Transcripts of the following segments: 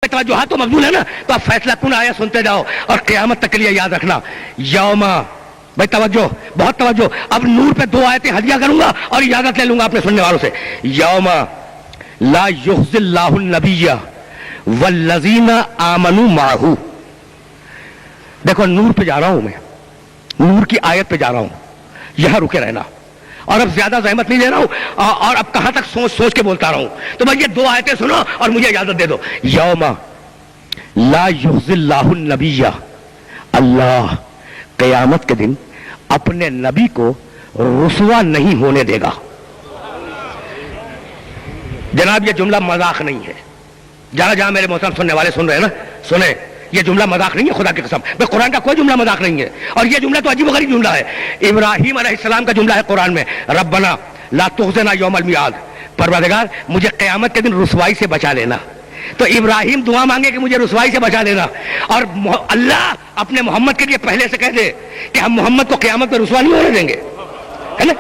توجہات تو مقبول ہے نا، تو آپ فیصلہ کن آیا سنتے جاؤ اور قیامت تک کے لیے یاد رکھنا یوما، بھائی توجہ، بہت توجہ، اب نور پہ 2 آیتیں ہدیہ کروں گا اور اجازت لے لوں گا اپنے سننے والوں سے. یوما لا یخزی اللہ النبی والذین آمنوا معہ. دیکھو نور پہ جا رہا ہوں میں، نور کی آیت پہ جا رہا ہوں، یہاں رکے رہنا، اور اب زیادہ زحمت نہیں لے رہا ہوں، اور اب کہاں تک سوچ سوچ کے بولتا رہا ہوں. تو بھائی یہ 2 آیتیں سنو اور مجھے اجازت دے دو. یوم لا یخزی اللہ النبی، اللہ قیامت کے دن اپنے نبی کو رسوا نہیں ہونے دے گا. جناب یہ جملہ مذاق نہیں ہے، جہاں جہاں میرے محترم سننے والے سن رہے ہیں نا، سنیں، یہ جملہ مذاق نہیں ہے، خدا کی قسم، بھائی قرآن کا کوئی جملہ مذاق نہیں ہے. اور یہ جملہ تو عجیب و غریب جملہ ہے، ابراہیم علیہ السلام کا جملہ ہے قرآن میں، ربنا لا تخزنا یوم المیعاد، پروردگار مجھے قیامت کے دن رسوائی سے بچا لینا. تو ابراہیم دعا مانگے کہ مجھے رسوائی سے بچا لینا، اور اللہ اپنے محمد کے لیے پہلے سے کہہ دے کہ ہم محمد کو قیامت میں رسوا نہیں ہونے دیں گے، ہے نا،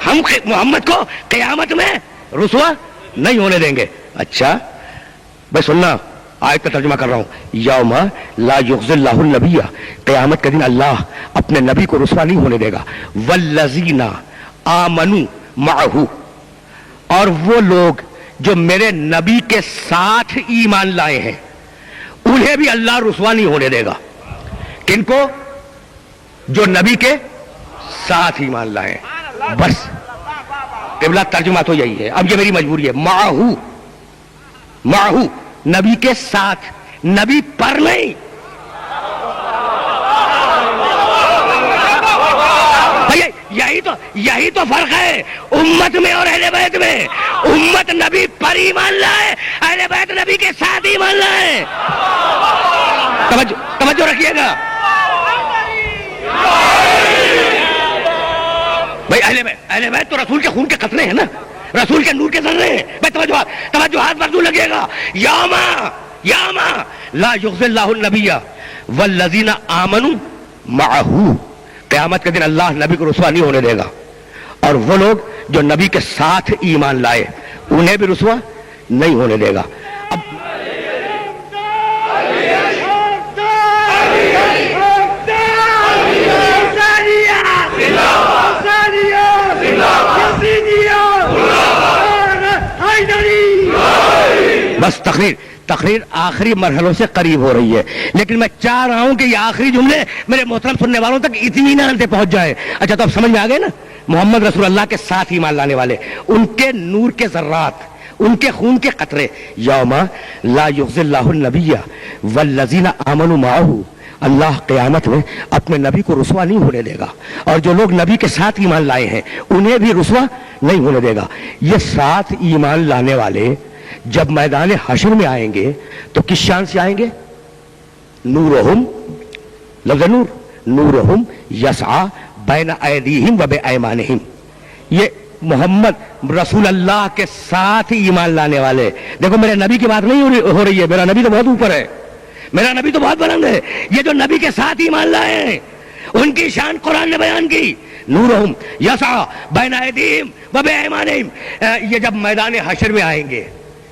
ہم محمد کو قیامت میں رسوا نہیں ہونے دیں گے. اچھا بھائی سننا، آیت کا ترجمہ کر رہا ہوں. یوم لا یخزی اللہ النبی، قیامت کے دن اللہ اپنے نبی کو رسوا نہیں ہونے دے گا. والذین آمنوا معہ، اور وہ لوگ جو میرے نبی کے ساتھ ایمان لائے ہیں انہیں بھی اللہ رسوا نہیں ہونے دے گا. کن کو؟ جو نبی کے ساتھ ایمان لائے ہیں. بس قبلہ ترجمہ تو یہی ہے، اب یہ میری مجبوری ہے. معہ، معہ نبی کے ساتھ، نبی پر نہیں. یہی تو فرق ہے امت میں اور اہل بیت میں. امت نبی پر ایمان لائے، اہل بیت نبی کے ساتھ ایمان لائے. توجہ رکھیے گا بھائی، اہل بیت تو رسول کے خون کے قطرے ہیں نا، رسول کے نور کے ذرے ہیں. بھائی توجہات مردو لگے گا. یوما لا یخزی اللہ النبی والذین آمنوا معہ، قیامت کے دن اللہ نبی کو رسوا نہیں ہونے دے گا، اور وہ لوگ جو نبی کے ساتھ ایمان لائے انہیں بھی رسوا نہیں ہونے دے گا. اب بس تقریر آخری مرحلوں سے قریب ہو رہی ہے، لیکن میں چاہ رہا ہوں کہ یہ آخری جملے میرے محترم سننے والوں تک اطمینان سے پہنچ جائے. اچھا تو اب سمجھ میں آ گئے نا، محمد رسول اللہ کے ساتھ ایمان لانے والے، ان کے نور کے ذرات، ان کے خون کے قطرے. یوم لا یخزی اللہ النبی والذین آمنوا معہ، اللہ قیامت میں اپنے نبی کو رسوا نہیں ہونے دے گا، اور جو لوگ نبی کے ساتھ ایمان لائے ہیں انہیں بھی رسوا نہیں ہونے دے گا. یہ ساتھ ایمان لانے والے جب میدان حشر میں آئیں گے تو کس شان سے آئیں گے؟ نورہم، لفظ نور، نورہم یسعی بین ایدیہم و بایمانہم. یہ محمد رسول اللہ کے ساتھ ایمان لانے والے، دیکھو میرے نبی کی بات نہیں ہو رہی ہے، میرا نبی تو بہت اوپر ہے، میرا نبی تو بہت بلند ہے. یہ جو نبی کے ساتھ ایمان لائے ہیں ان کی شان قرآن نے بیان کی. نورہم یسعی بین ایدیہم و بایمانہم. یہ جب میدان حشر میں آئیں گے،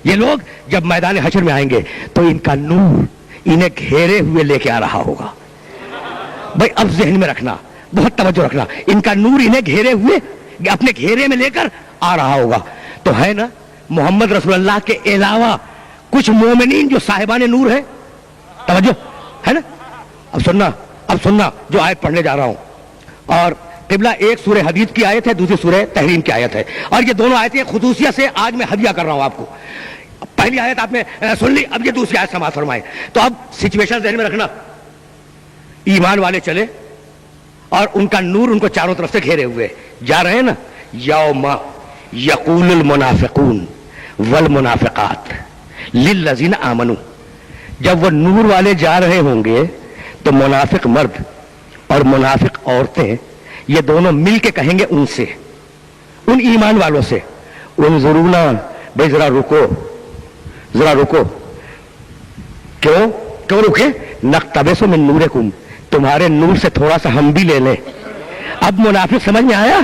یہ لوگ جب میدان حشر میں آئیں گے تو ان کا نور انہیں گھیرے ہوئے لے کے آ رہا ہوگا. بھائی اب ذہن میں رکھنا، بہت توجہ رکھنا، ان کا نور انہیں گھیرے ہوئے اپنے گھیرے میں لے کر آ رہا ہوگا. تو ہے نا محمد رسول اللہ کے علاوہ کچھ مومنین جو صاحبان نور ہیں، توجہ ہے نا. اب سننا جو آیت پڑھنے جا رہا ہوں. اور قبلہ ایک سورہ حدید کی آیت ہے، دوسری سورہ تحریم کی آیت ہے، اور یہ دونوں آیتیں خصوصیت سے آج میں ہدیہ کر رہا ہوں آپ کو. پہلی آیت آپ نے سن لی، اب یہ دوسری آیت سماعت فرمائیں. تو اب سچویشن ذہن میں رکھنا، ایمان والے چلے اور ان کا نور ان کو چاروں طرف سے گھیرے ہوئے جا رہے ہیں نا. یوم یقول المنافقون والمنافقات للذین آمنوا، جب وہ نور والے جا رہے ہوں گے تو منافق مرد اور منافق عورتیں یہ دونوں مل کے کہیں گے ان سے، ان ایمان والوں سے، انظرونا، بھائی ذرا رکو، ذرا رکو. کیوں رکے؟ نقتبس من نورکم، تمہارے نور سے تھوڑا سا ہم بھی لے لیں. اب منافق سمجھ میں آیا؟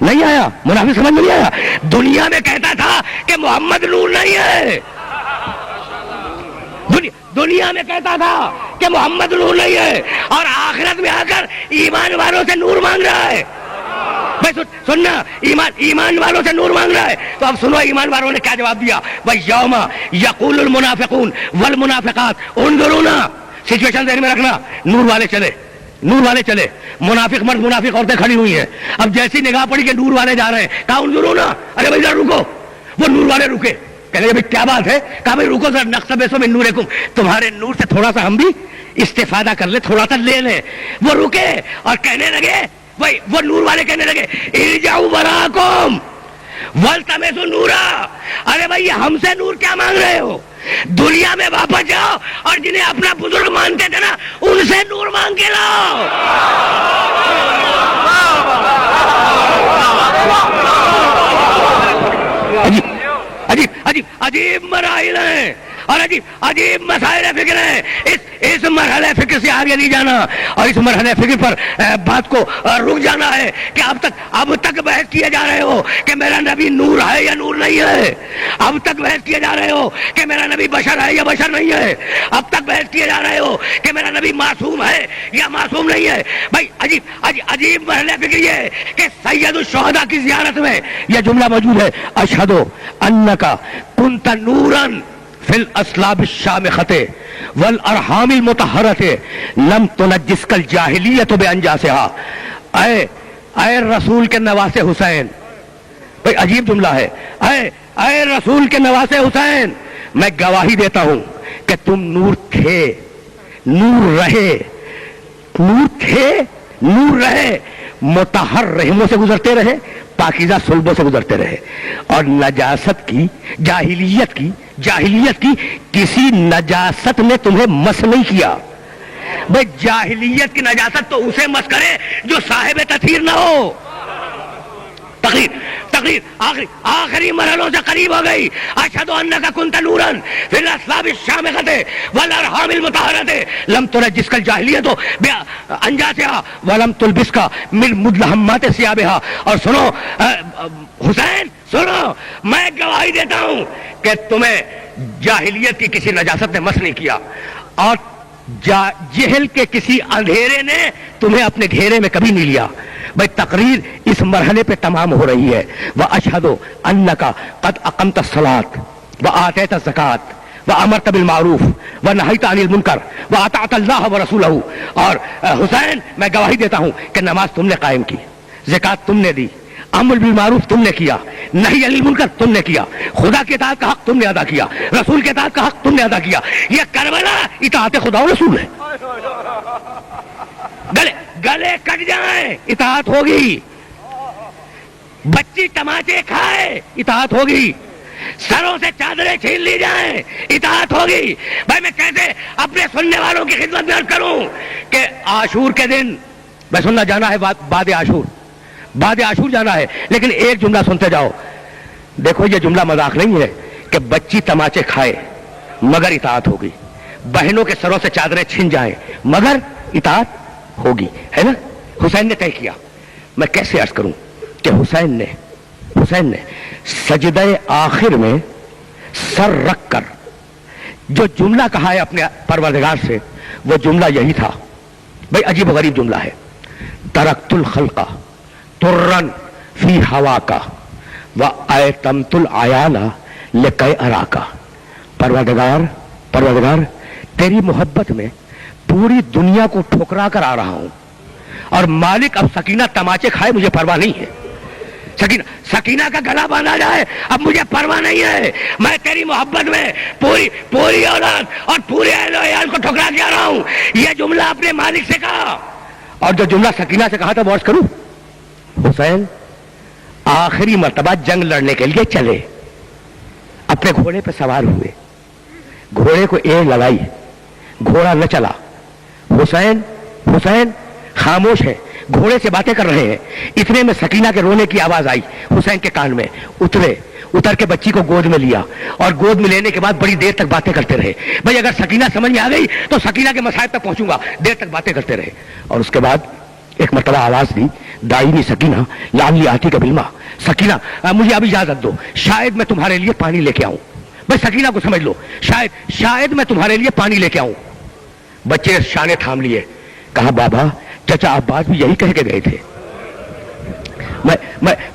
نہیں آیا؟ منافق سمجھ میں نہیں آیا. دنیا میں کہتا تھا کہ محمد نور نہیں ہے، دنیا میں کہتا تھا کہ محمد نور نہیں ہے، اور آخرت میں آ کر ایمان والوں سے نور مانگ رہا ہے. بھائی سننا، ایمان والوں سے نور مانگ رہا ہے. تو اب سنو ایمان والوں نے کیا جواب دیا. وَيَوْمَ يَقُولُ الْمُنَافِقُونَ وَالْمُنَافِقَاتُ انظُرُونَا. سچویشن ذہن میں رکھنا، نور والے چلے، نور والے چلے، منافق مرد منافق عورتیں کھڑی ہوئی ہیں. اب جیسی نگاہ پڑی کہ نور والے جا رہے ہیں، کہا انظرونا، ارے بھائی ذرا رکو. وہ نور والے رکے، کہنے لگے بھائی کیا بات ہے؟ کہا بھائی رکو ذرا، نقتبس من نورکم، تمہارے نور سے تھوڑا سا ہم بھی استفادہ کر لیں، تھوڑا سا لے لیں. وہ رکے اور کہنے لگے، بھائی وہ نور والے کہنے لگے ارجعوا وراءکم والتمسوا نورا. ارے بھائی ہم سے نور کیا مانگ رہے ہو؟ دنیا میں واپس جاؤ اور جنہیں اپنا بزرگ مانتے تھے نا ان سے نور مانگ کے لاؤ. عجیب عجیب عجیب مراحل ہیں اور عجیب مسائل فکر ہیں. اس مرحلہ فکر سے آگے نہیں جانا اور اس مرحلہ فکر پر بات کو رک جانا ہے کہ اب تک بحث کیے جا رہے ہو کہ میرا نبی نور ہے یا نور نہیں ہے. اب تک بحث کیے جا رہے ہو کہ میرا نبی بشر ہے یا بشر نہیں ہے. اب تک بحث کیے جا رہے ہو کہ میرا نبی معصوم ہے یا معصوم نہیں ہے. بھائی عجیب مرحلہ فکر یہ ہے کہ سید الشہداء کی زیارت میں یہ جملہ موجود ہے، اشہد انک کنت نورا فی الاسلاب الشامخۃ والارحام المطہرۃ لم تنجسک الجاہلیۃ بانجاسها. اے رسول کے نواسے حسین، بھئی عجیب جملہ ہے، اے رسول کے نواسے حسین، میں گواہی دیتا ہوں کہ تم نور تھے، نور رہے، نور تھے، نور رہے، مطہر رحموں سے گزرتے رہے، پاکیزہ صلبوں سے گزرتے رہے، اور نجاست کی، جاہلیت کی کسی نجاست نے تمہیں مس نہیں کیا. بھئی جاہلیت کی نجاست تو اسے مس کرے جو صاحب تطہیر نہ ہو. تقریر آخری مرحلوں سے قریب ہو گئی. اشہد انک کنت نورا فی الاسلاب الشامخۃ والارحام المطہرۃ لم تنجسک الجاہلیۃ بانجاسها ولم تلبسک من مدلہمات ثیابها. اور سنو حسین، سنو، میں گواہی دیتا ہوں کہ تمہیں جاہلیت کی کسی نجاست نے مس نہیں کیا اور جہل کے کسی اندھیرے نے تمہیں اپنے گھیرے میں کبھی نہیں لیا. بھائی تقریر اس مرحلے پہ تمام ہو رہی ہے. وَأَشْهَدُ أَنَّكَ قَدْ أَقَمْتَ الصَّلَاةَ وَآتَيْتَ الزَّكَاةَ وَأَمَرْتَ بِالْمَعْرُوفِ وَنَهَيْتَ عَنِ الْمُنكَرِ وَأَطَعْتَ اللَّهَ وَرَسُولَهُ. اور حسین میں گواہی دیتا ہوں کہ نماز تم نے قائم کی، زکوٰۃ تم نے دی، امر بالمعروف تم نے کیا، نہی عن المنکر تم نے کیا، خدا کی اطاعت کا حق تم نے ادا کیا، رسول کی اطاعت کا حق تم نے ادا کیا. یہ کربلا اطاعت خدا و رسول ہے. گلے کٹ جائیں اطاعت ہوگی، بچی تماچے کھائے اطاعت ہوگی، سروں سے چادریں چھین لی جائیں اطاعت ہوگی. بھائی میں کیسے اپنے سننے والوں کی خدمت میں عرض کروں کہ عاشور کے دن میں سننا جانا ہے، بعد عاشور جانا ہے، لیکن ایک جملہ سنتے جاؤ. دیکھو یہ جملہ مذاق نہیں ہے کہ بچی تماچے کھائے مگر اطاعت ہوگی، بہنوں کے سروں سے چادریں چھن جائیں مگر اطاعت ہوگی، ہے نا. حسین نے طے کیا. میں کیسے عرض کروں کہ حسین نے سجدہ آخر میں سر رکھ کر جو جملہ کہا ہے اپنے پروردگار سے، وہ جملہ یہی تھا. بھائی عجیب و غریب جملہ ہے. ترکت الخلق ترن فی ہوا کا وَأَيْتَمْتُ الْعَيَانَ لِكَيْ أَرَاكَ. پروردگار تیری محبت میں پوری دنیا کو ٹھکرا کر آ رہا ہوں، اور مالک اب سکینہ تماچے کھائے مجھے پرواہ نہیں ہے، سکینہ کا گلا باندھا جائے اب مجھے پرواہ نہیں ہے. میں تیری محبت میں پوری اولاد اور پورے اہل و عیال کو ٹھکرا کے آ رہا ہوں. یہ جملہ اپنے مالک سے کہا، اور جو جملہ سکینہ سے کہا تھا وہ عرض کروں. حسین آخری مرتبہ جنگ لڑنے کے لیے چلے، اپنے گھوڑے پہ سوار ہوئے، گھوڑے کو ایڑ لگائی، گھوڑا نہ چلا. حسین خاموش ہے، گھوڑے سے باتیں کر رہے ہیں. اتنے میں سکینہ کے رونے کی آواز آئی حسین کے کان میں. اتر کے بچی کو گود میں لیا اور گود میں لینے کے بعد بڑی دیر تک باتیں کرتے رہے. بھائی اگر سکینہ سمجھ میں آ گئی تو سکینہ کے مسائل تک پہنچوں گا. دیر تک باتیں کرتے رہے اور اس کے بعد ایک مرتبہ آواز دی، دائمی سکینہ لعلی آتی کا بلما. سکینہ مجھے اب اجازت دو، شاید میں تمہارے لیے پانی لے کے آؤں. بس سکینہ کو سمجھ لو، شاید میں تمہارے لیے پانی لے کے آؤں۔ بچے نے شانے تھام لیے، کہا بابا چچا عباس بھی یہی کہہ کے گئے تھے،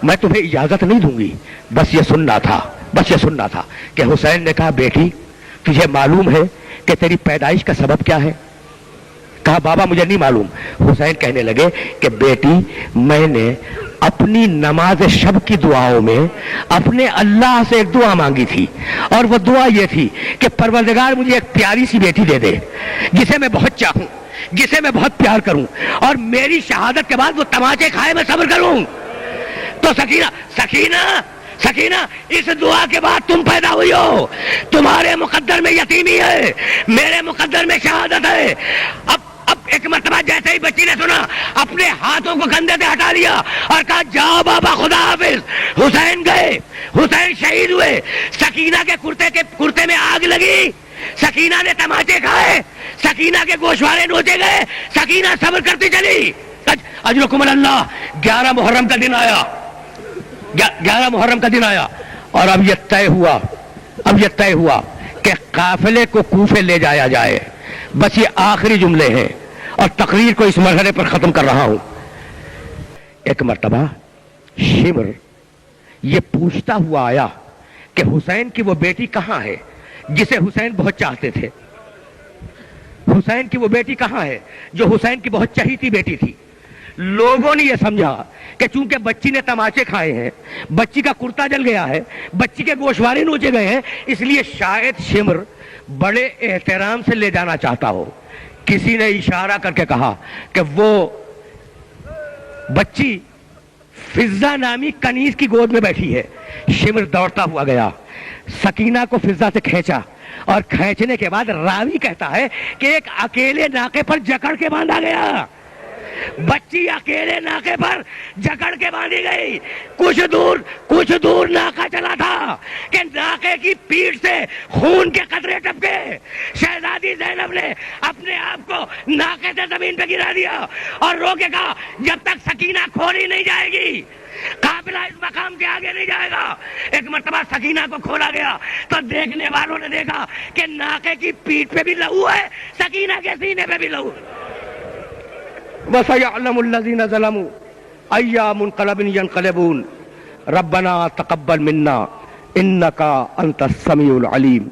میں تمہیں اجازت نہیں دوں گی، بس یہ سننا تھا کہ حسین نے کہا بیٹی تجھے معلوم ہے کہ تیری پیدائش کا سبب کیا ہے؟ کہا بابا مجھے نہیں معلوم۔ حسین کہنے لگے کہ بیٹی میں نے اپنی نماز شب کی دعاؤں میں اپنے اللہ سے ایک دعا مانگی تھی، اور وہ دعا یہ تھی کہ پروردگار مجھے ایک پیاری سی بیٹی دے دے جسے میں بہت چاہوں، جسے میں بہت پیار کروں، اور میری شہادت کے بعد وہ تماچے کھائے میں صبر کروں۔ تو سکینہ اس دعا کے بعد تم پیدا ہوئی ہو، تمہارے مقدر میں یتیمی ہے، میرے مقدر میں شہادت ہے۔ اب ایک مرتبہ جیسے ہی بچی نے سنا اپنے ہاتھوں کو کندھے سے ہٹا لیا اور کہا جاؤ بابا خدا حافظ۔ حسین گئے، حسین شہید ہوئے، سکینہ کے کرتے میں آگ لگی، سکینہ نے تماچے کھائے، سکینہ کے گوشوارے نوچے گئے، سکینہ صبر کرتی چلی۔ اجرکم اللہ۔ 11 محرم کا دن آیا، 11 محرم کا دن آیا، اور اب یہ طے ہوا کہ قافلے کو کوفے لے جایا جائے۔ بس یہ آخری جملے ہیں اور تقریر کو اس مرحلے پر ختم کر رہا ہوں۔ ایک مرتبہ شمر یہ پوچھتا ہوا آیا کہ حسین کی وہ بیٹی کہاں ہے جسے حسین بہت چاہتے تھے؟ حسین کی وہ بیٹی کہاں ہے جو حسین کی بہت چہیتی بیٹی تھی؟ لوگوں نے یہ سمجھا کہ چونکہ بچی نے تماچے کھائے ہیں، بچی کا کرتا جل گیا ہے، بچی کے گوشوارے نوچے گئے ہیں، اس لیے شاید شمر بڑے احترام سے لے جانا چاہتا ہو۔ کسی نے اشارہ کر کے کہا کہ وہ بچی فضہ نامی کنیز کی گود میں بیٹھی ہے۔ شمر دوڑتا ہوا گیا، سکینہ کو فضہ سے کھینچا، اور کھینچنے کے بعد راوی کہتا ہے کہ ایک اکیلے ناکے پر جکڑ کے باندھا گیا۔ بچی اکیلے ناکے پر جکڑ کے باندھی گئی۔ کچھ دور ناکا چلا تھا کہ ناکے کی پیٹھ سے خون کے قطرے ٹپکے۔ شہزادی زینب نے اپنے آپ کو ناکے سے زمین پہ گرا دیا اور رو کے کہا جب تک سکینہ کھولی نہیں جائے گی قافلہ اس مقام کے آگے نہیں جائے گا۔ ایک مرتبہ سکینہ کو کھولا گیا تو دیکھنے والوں نے دیکھا کہ ناکے کی پیٹھ پہ بھی لہو ہے، سکینہ کے سینے پہ بھی لہو۔ وَسَيَعْلَمُ الَّذِينَ ظَلَمُوا أَيَّ مُنقَلَبٍ يَنقَلِبُونَ رَبَّنَا تَقَبَّلْ مِنَّا إِنَّكَ أَنْتَ السَّمِيعُ الْعَلِيمُ۔